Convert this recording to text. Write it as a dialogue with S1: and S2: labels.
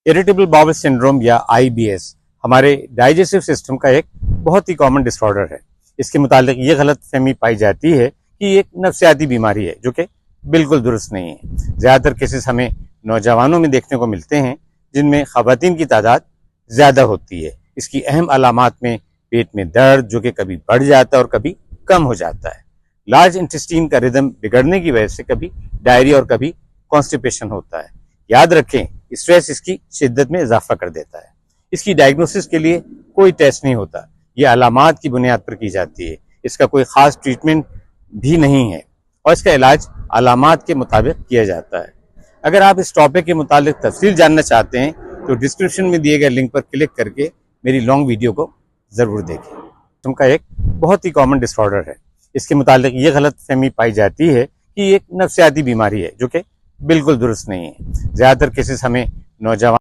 S1: Irritable bowel syndrome या IBS हमारे digestive system का एक बहुत ही कॉमन डिसऑर्डर है। इसके मुतालिक ये गलतफहमी पाई जाती है कि ये एक नफ्सियाती बीमारी है, जो कि बिल्कुल दुरुस्त नहीं है। ज़्यादातर केसेस हमें नौजवानों में देखने को मिलते हैं, जिनमें ख़वातीन की तादाद ज़्यादा होती है। इसकी अहम अलामात में पेट में दर्द, जो कि कभी बढ़ जाता है और कभी कम हो जाता है। लार्ज इंटेस्टीन का रिदम बिगड़ने की वजह से कभी डायरिया और कभी कॉन्स्टिपेशन होता है। याद रखें, स्ट्रेस इसकी शिद्दत में इजाफा कर देता है। इसकी डायग्नोसिस के लिए कोई टेस्ट नहीं होता, ये अलामात की बुनियाद पर की जाती है। इसका कोई ख़ास ट्रीटमेंट भी नहीं है और इसका इलाज अलामात के मुताबिक किया जाता है। अगर आप इस टॉपिक के मुतालिक तफसील जानना चाहते हैं तो डिस्क्रिप्शन में दिए गए लिंक पर क्लिक करके मेरी लॉन्ग वीडियो को ज़रूर देखें। उनका एक बहुत ही कॉमन डिसऑर्डर है। इसके मुतालिक ये गलतफहमी पाई जाती है कि ये एक नफ्सियाती बीमारी है, जो कि बिल्कुल दुरुस्त नहीं है। ज़्यादातर केसेस हमें नौजवान